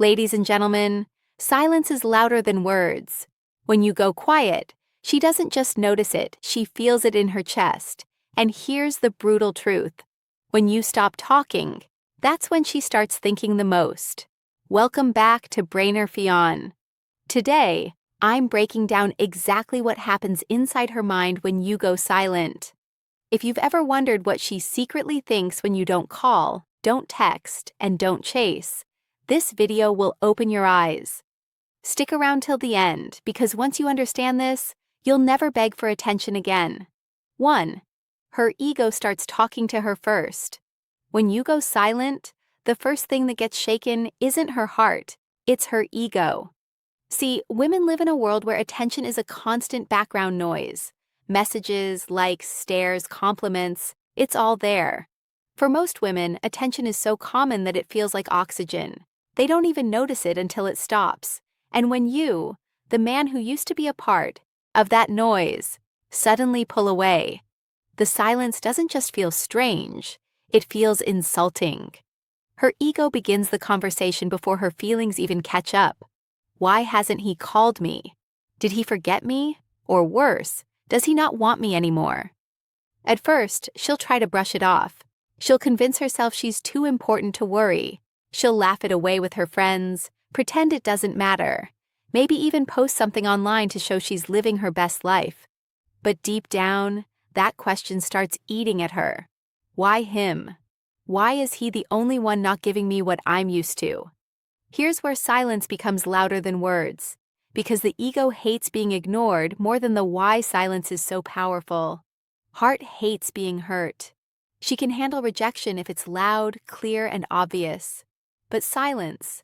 Ladies and gentlemen, silence is louder than words. When you go quiet, she doesn't just notice it, she feels it in her chest. And here's the brutal truth. When you stop talking, that's when she starts thinking the most. Welcome back to Brainer Fionn. Today, I'm breaking down exactly what happens inside her mind when you go silent. If you've ever wondered what she secretly thinks when you don't call, don't text, and don't chase, this video will open your eyes. Stick around till the end, because once you understand this, you'll never beg for attention again. 1. Her ego starts talking to her first. When you go silent, the first thing that gets shaken isn't her heart, it's her ego. See, women live in a world where attention is a constant background noise. Messages, likes, stares, compliments, it's all there. For most women, attention is so common that it feels like oxygen. They don't even notice it until it stops. And when you, the man who used to be a part of that noise, suddenly pull away, the silence doesn't just feel strange, it feels insulting. Her ego begins the conversation before her feelings even catch up. Why hasn't he called me? Did he forget me? Or worse, does he not want me anymore? At first, she'll try to brush it off. She'll convince herself she's too important to worry. She'll laugh it away with her friends, pretend it doesn't matter, maybe even post something online to show she's living her best life. But deep down, that question starts eating at her. Why him? Why is he the only one not giving me what I'm used to? Here's where silence becomes louder than words, because the ego hates being ignored more than the why silence is so powerful. Heart hates being hurt. She can handle rejection if it's loud, clear, and obvious. But silence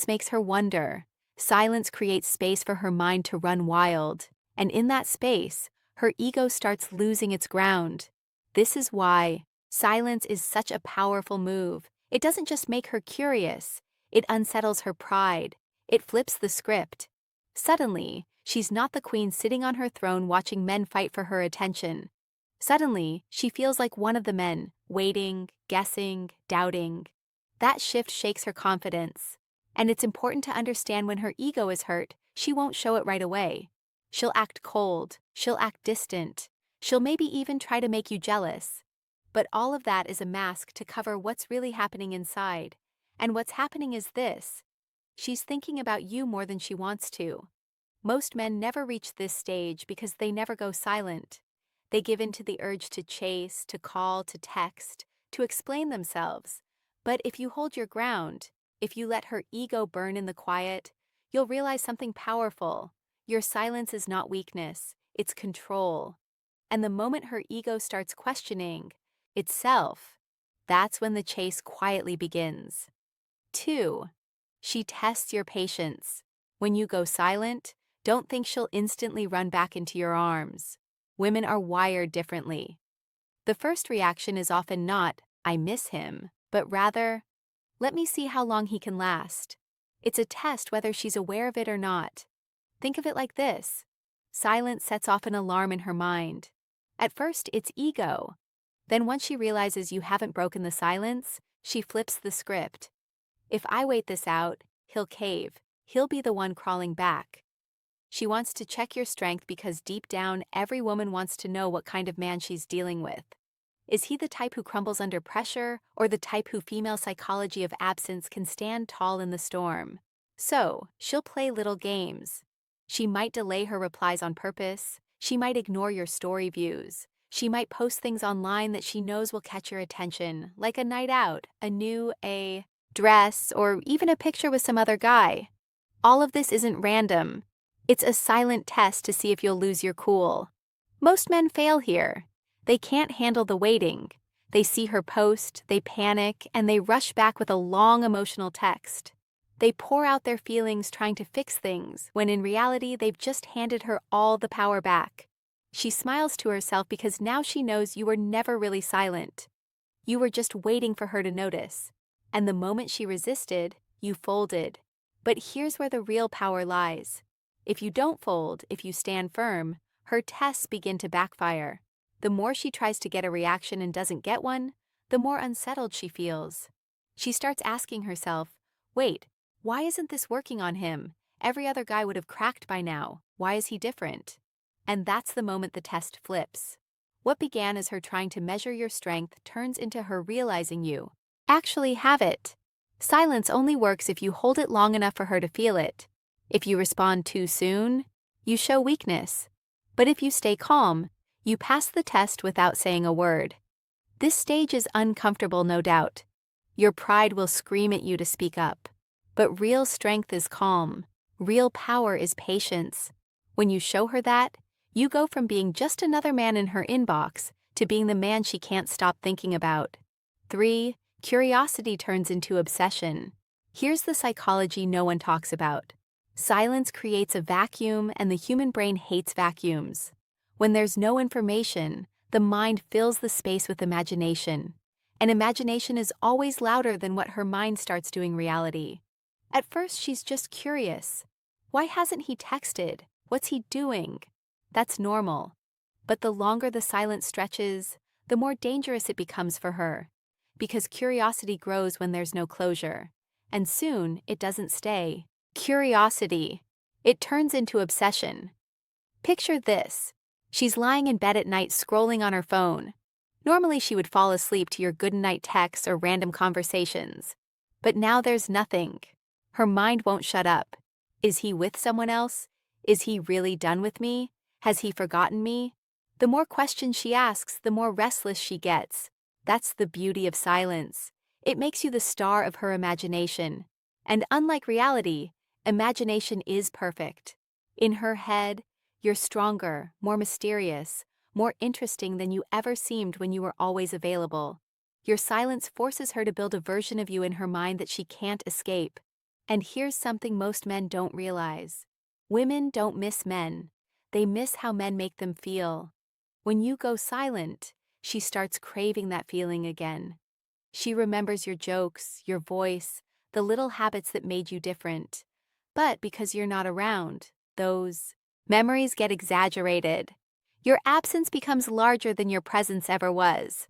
makes her wonder. Silence creates space for her mind to run wild. And in that space, her ego starts losing its ground. This is why silence is such a powerful move. It doesn't just make her curious. It unsettles her pride. It flips the script. Suddenly, she's not the queen sitting on her throne watching men fight for her attention. Suddenly, she feels like one of the men, waiting, guessing, doubting. That shift shakes her confidence. And it's important to understand when her ego is hurt, she won't show it right away. She'll act cold, she'll act distant, she'll maybe even try to make you jealous. But all of that is a mask to cover what's really happening inside. And what's happening is this. She's thinking about you more than she wants to. Most men never reach this stage because they never go silent. They give in to the urge to chase, to call, to text, to explain themselves. But if you hold your ground, if you let her ego burn in the quiet, you'll realize something powerful. Your silence is not weakness, it's control. And the moment her ego starts questioning itself, that's when the chase quietly begins. 2. She tests your patience. When you go silent, don't think she'll instantly run back into your arms. Women are wired differently. The first reaction is often not, I miss him, but rather, let me see how long he can last. It's a test whether she's aware of it or not. Think of it like this. Silence sets off an alarm in her mind. At first, it's ego. Then once she realizes you haven't broken the silence, she flips the script. If I wait this out, he'll cave. He'll be the one crawling back. She wants to check your strength because deep down, every woman wants to know what kind of man she's dealing with. Is he the type who crumbles under pressure, or the type who female psychology of absence can stand tall in the storm? So, she'll play little games. She might delay her replies on purpose. She might ignore your story views. She might post things online that she knows will catch your attention, like a night out, a dress, or even a picture with some other guy. All of this isn't random. It's a silent test to see if you'll lose your cool. Most men fail here. They can't handle the waiting. They see her post, they panic, and they rush back with a long emotional text. They pour out their feelings trying to fix things, when in reality they've just handed her all the power back. She smiles to herself because now she knows you were never really silent. You were just waiting for her to notice. And the moment she resisted, you folded. But here's where the real power lies. If you don't fold, if you stand firm, her tests begin to backfire. The more she tries to get a reaction and doesn't get one, the more unsettled she feels. She starts asking herself, wait, Why isn't this working on him? Every other guy would have cracked by now. Why is he different? And that's the moment the test flips. What began as her trying to measure your strength turns into her realizing you actually have it. Silence only works if you hold it long enough for her to feel it. If you respond too soon, you show weakness. But if you stay calm, you pass the test without saying a word. This stage is uncomfortable, no doubt. Your pride will scream at you to speak up. But real strength is calm. Real power is patience. When you show her that, you go from being just another man in her inbox to being the man she can't stop thinking about. 3. Curiosity turns into obsession. Here's the psychology no one talks about. Silence creates a vacuum, and the human brain hates vacuums. When there's no information, the mind fills the space with imagination. And imagination is always louder than what her mind starts doing reality. At first, she's just curious. Why hasn't he texted? What's he doing? That's normal. But the longer the silence stretches, the more dangerous it becomes for her. Because curiosity grows when there's no closure. And soon, it doesn't stay. Curiosity. It turns into obsession. Picture this. She's lying in bed at night scrolling on her phone. Normally she would fall asleep to your good-night texts or random conversations. But now there's nothing. Her mind won't shut up. Is he with someone else? Is he really done with me? Has he forgotten me? The more questions she asks, the more restless she gets. That's the beauty of silence. It makes you the star of her imagination. And unlike reality, imagination is perfect. In her head, you're stronger, more mysterious, more interesting than you ever seemed when you were always available. Your silence forces her to build a version of you in her mind that she can't escape. And here's something most men don't realize. Women don't miss men. They miss how men make them feel. When you go silent, she starts craving that feeling again. She remembers your jokes, your voice, the little habits that made you different. But because you're not around, those memories get exaggerated. Your absence becomes larger than your presence ever was.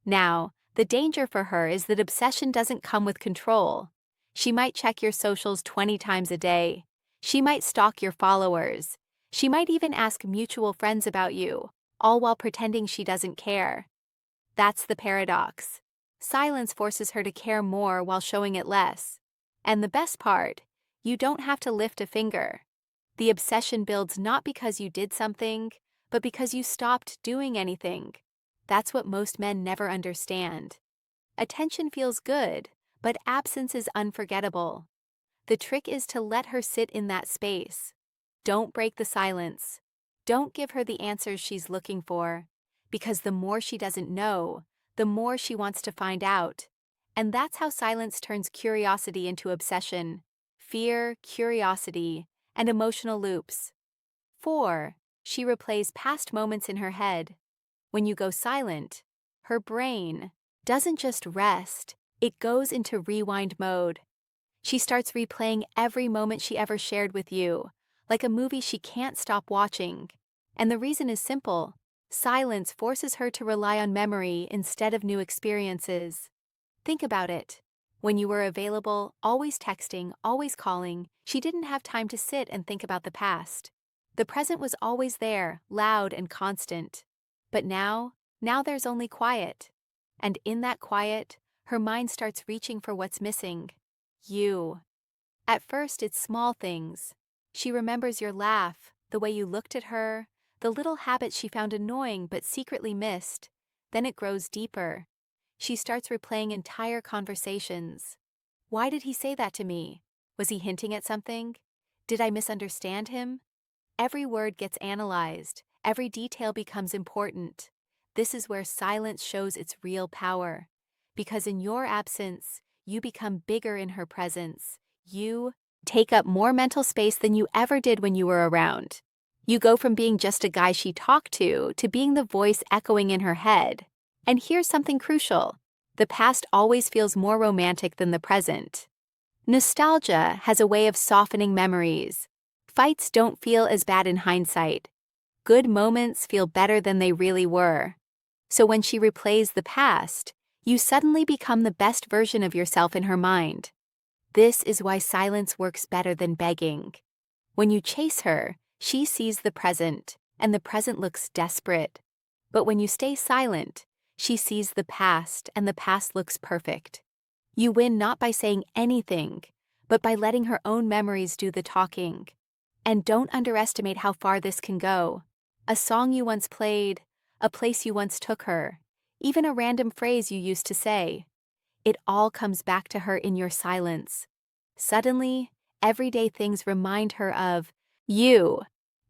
Now, the danger for her is that obsession doesn't come with control. She might check your socials 20 times a day. She might stalk your followers. She might even ask mutual friends about you, all while pretending she doesn't care. That's the paradox. Silence forces her to care more while showing it less. And the best part, you don't have to lift a finger. The obsession builds not because you did something, but because you stopped doing anything. That's what most men never understand. Attention feels good, but absence is unforgettable. The trick is to let her sit in that space. Don't break the silence. Don't give her the answers she's looking for, because the more she doesn't know, the more she wants to find out. And that's how silence turns curiosity into obsession. Fear, curiosity, and emotional loops. 4. She replays past moments in her head. When you go silent, her brain doesn't just rest, it goes into rewind mode. She starts replaying every moment she ever shared with you, like a movie she can't stop watching. And the reason is simple. Silence forces her to rely on memory instead of new experiences. Think about it. When you were available, always texting, always calling, she didn't have time to sit and think about the past. The present was always there, loud and constant. But now there's only quiet. And in that quiet, her mind starts reaching for what's missing. You. At first, it's small things. She remembers your laugh, the way you looked at her, the little habits she found annoying but secretly missed. Then it grows deeper. She starts replaying entire conversations. Why did he say that to me? Was he hinting at something? Did I misunderstand him? Every word gets analyzed. Every detail becomes important. This is where silence shows its real power. Because in your absence, you become bigger in her presence. You take up more mental space than you ever did when you were around. You go from being just a guy she talked to being the voice echoing in her head. And here's something crucial. The past always feels more romantic than the present. Nostalgia has a way of softening memories. Fights don't feel as bad in hindsight. Good moments feel better than they really were. So when she replays the past, you suddenly become the best version of yourself in her mind. This is why silence works better than begging. When you chase her, she sees the present, and the present looks desperate. But when you stay silent, she sees the past, and the past looks perfect. You win not by saying anything, but by letting her own memories do the talking. And don't underestimate how far this can go. A song you once played, a place you once took her, even a random phrase you used to say. It all comes back to her in your silence. Suddenly, everyday things remind her of you.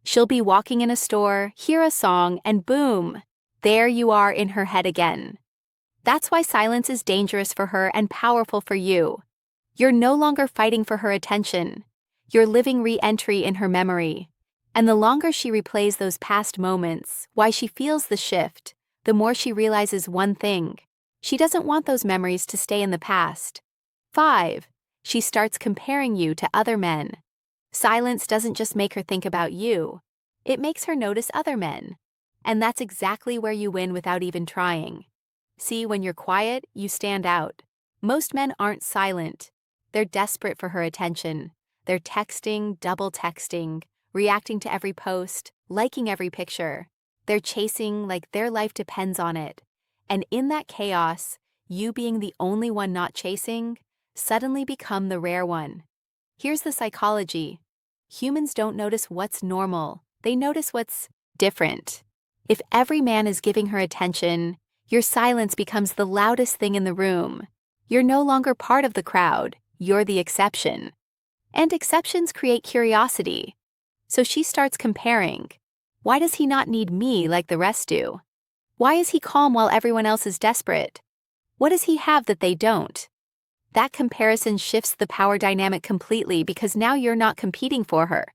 She'll be walking in a store, hear a song, and boom, there you are in her head again. That's why silence is dangerous for her and powerful for you. You're no longer fighting for her attention. You're living re-entry in her memory. And the longer she replays those past moments, why she feels the shift, the more she realizes one thing. She doesn't want those memories to stay in the past. 5. She starts comparing you to other men. Silence doesn't just make her think about you. It makes her notice other men. And that's exactly where you win without even trying. See, when you're quiet, you stand out. Most men aren't silent. They're desperate for her attention. They're texting, double texting, reacting to every post, liking every picture. They're chasing like their life depends on it. And in that chaos, you being the only one not chasing, suddenly become the rare one. Here's the psychology. Humans don't notice what's normal. They notice what's different. If every man is giving her attention, your silence becomes the loudest thing in the room. You're no longer part of the crowd. You're the exception. And exceptions create curiosity. So she starts comparing. Why does he not need me like the rest do? Why is he calm while everyone else is desperate? What does he have that they don't? That comparison shifts the power dynamic completely because now you're not competing for her.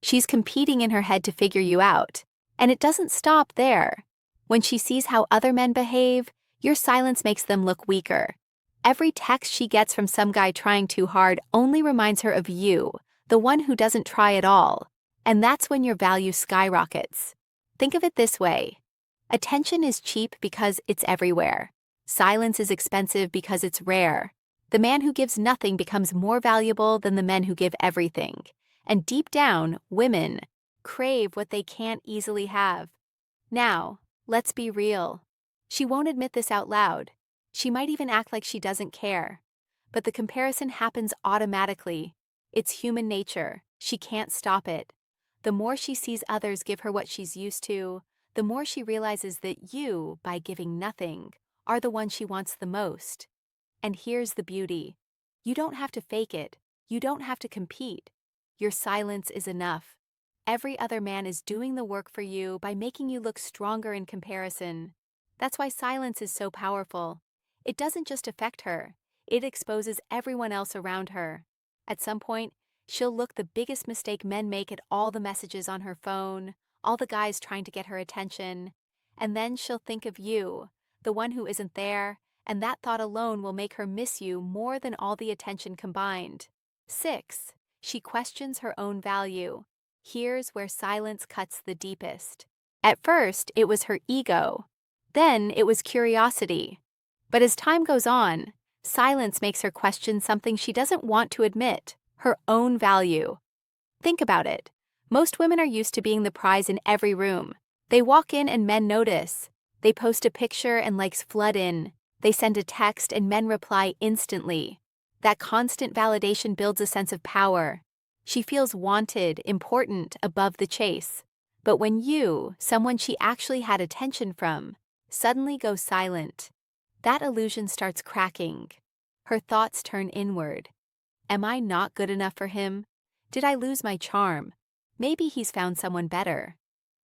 She's competing in her head to figure you out. And it doesn't stop there. When she sees how other men behave, your silence makes them look weaker. Every text she gets from some guy trying too hard only reminds her of you, the one who doesn't try at all. And that's when your value skyrockets. Think of it this way. Attention is cheap because it's everywhere. Silence is expensive because it's rare. The man who gives nothing becomes more valuable than the men who give everything. And deep down, women crave what they can't easily have. Now, let's be real. She won't admit this out loud. She might even act like she doesn't care. But the comparison happens automatically. It's human nature. She can't stop it. The more she sees others give her what she's used to, the more she realizes that you, by giving nothing, are the one she wants the most. And here's the beauty. You don't have to fake it. You don't have to compete. Your silence is enough. Every other man is doing the work for you by making you look stronger in comparison. That's why silence is so powerful. It doesn't just affect her. It exposes everyone else around her. At some point, she'll look the biggest mistake men make at all the messages on her phone, all the guys trying to get her attention. And then she'll think of you, the one who isn't there, and that thought alone will make her miss you more than all the attention combined. 6. She questions her own value. Here's where silence cuts the deepest. At first, it was her ego. Then it was curiosity. But as time goes on, silence makes her question something she doesn't want to admit, her own value. Think about it. Most women are used to being the prize in every room. They walk in and men notice. They post a picture and likes flood in. They send a text and men reply instantly. That constant validation builds a sense of power. She feels wanted, important, above the chase. But when you, someone she actually had attention from, suddenly go silent, that illusion starts cracking. Her thoughts turn inward. Am I not good enough for him? Did I lose my charm? Maybe he's found someone better.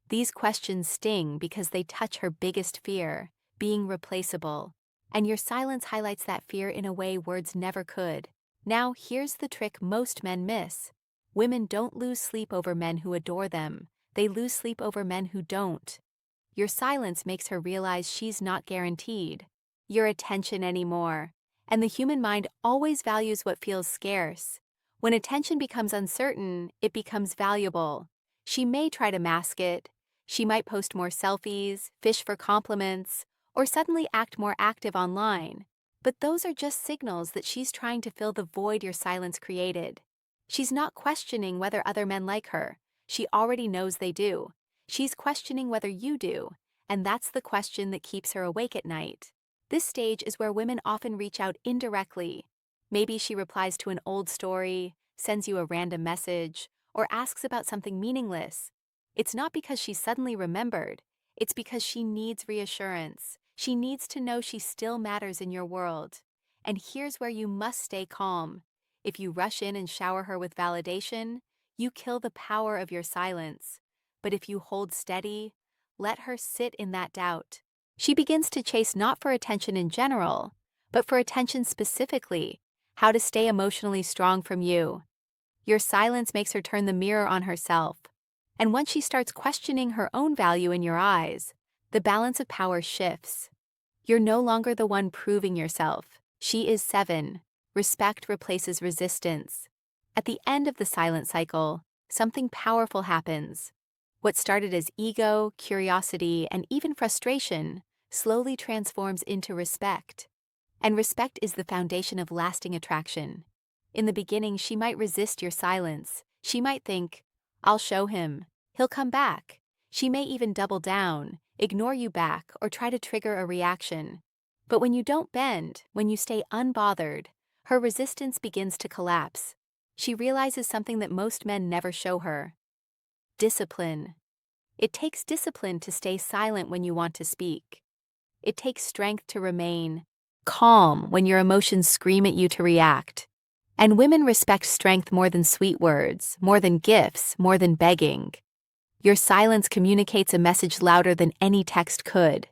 These questions sting because they touch her biggest fear, being replaceable. And your silence highlights that fear in a way words never could. Now, here's the trick most men miss. Women don't lose sleep over men who adore them. They lose sleep over men who don't. Your silence makes her realize she's not guaranteed your attention anymore. And the human mind always values what feels scarce. When attention becomes uncertain, it becomes valuable. She may try to mask it. She might post more selfies, fish for compliments, or suddenly act more active online. But those are just signals that she's trying to fill the void your silence created. She's not questioning whether other men like her. She already knows they do. She's questioning whether you do, and that's the question that keeps her awake at night. This stage is where women often reach out indirectly. Maybe she replies to an old story, sends you a random message, or asks about something meaningless. It's not because she suddenly remembered. It's because she needs reassurance. She needs to know she still matters in your world. And here's where you must stay calm. If you rush in and shower her with validation, you kill the power of your silence. But if you hold steady, let her sit in that doubt. She begins to chase not for attention in general, but for attention specifically, how to stay emotionally strong from you. Your silence makes her turn the mirror on herself. And once she starts questioning her own value in your eyes, the balance of power shifts. You're no longer the one proving yourself. She is 7. Respect replaces resistance. At the end of the silent cycle, something powerful happens. What started as ego, curiosity, and even frustration slowly transforms into respect. And respect is the foundation of lasting attraction. In the beginning, she might resist your silence. She might think, I'll show him. He'll come back. She may even double down, ignore you back, or try to trigger a reaction. But when you don't bend, when you stay unbothered, her resistance begins to collapse. She realizes something that most men never show her. Discipline. It takes discipline to stay silent when you want to speak. It takes strength to remain calm when your emotions scream at you to react. And women respect strength more than sweet words, more than gifts, more than begging. Your silence communicates a message louder than any text could.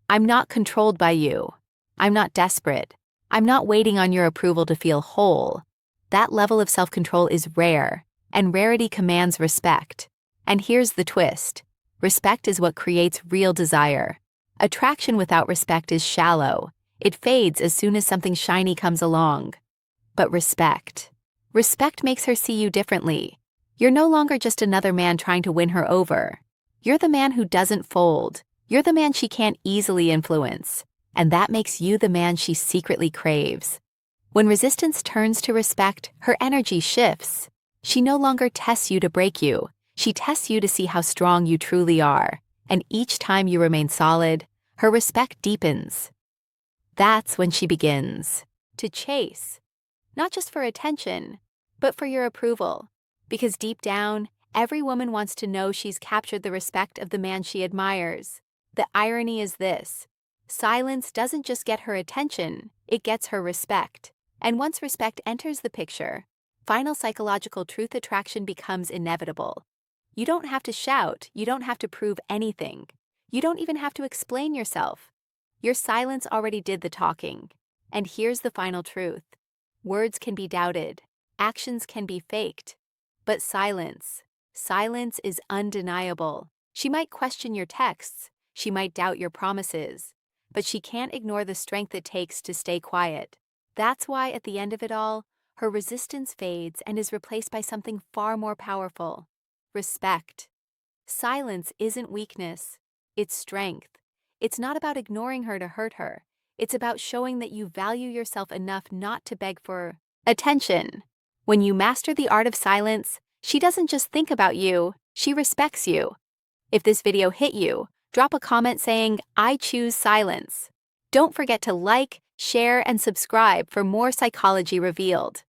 I'm not controlled by you. I'm not desperate. I'm not waiting on your approval to feel whole. That level of self-control is rare, and rarity commands respect. And here's the twist. Respect is what creates real desire. Attraction without respect is shallow. It fades as soon as something shiny comes along. But respect makes her see you differently. You're no longer just another man trying to win her over. You're the man who doesn't fold. You're the man she can't easily influence. And that makes you the man she secretly craves. When resistance turns to respect, her energy shifts. She no longer tests you to break you. She tests you to see how strong you truly are. And each time you remain solid, her respect deepens. That's when she begins to chase. Not just for attention, but for your approval. Because deep down, every woman wants to know she's captured the respect of the man she admires. The irony is this. Silence doesn't just get her attention, it gets her respect. And once respect enters the picture, final psychological truth attraction becomes inevitable. You don't have to shout, you don't have to prove anything. You don't even have to explain yourself. Your silence already did the talking. And here's the final truth. Words can be doubted, actions can be faked, but silence is undeniable. She might question your texts, she might doubt your promises, but she can't ignore the strength it takes to stay quiet. That's why at the end of it all, her resistance fades and is replaced by something far more powerful. Respect. Silence isn't weakness, it's strength. It's not about ignoring her to hurt her. It's about showing that you value yourself enough not to beg for attention. When you master the art of silence, she doesn't just think about you, she respects you. If this video hit you, drop a comment saying, I choose silence. Don't forget to like, share, and subscribe for more Psychology Revealed.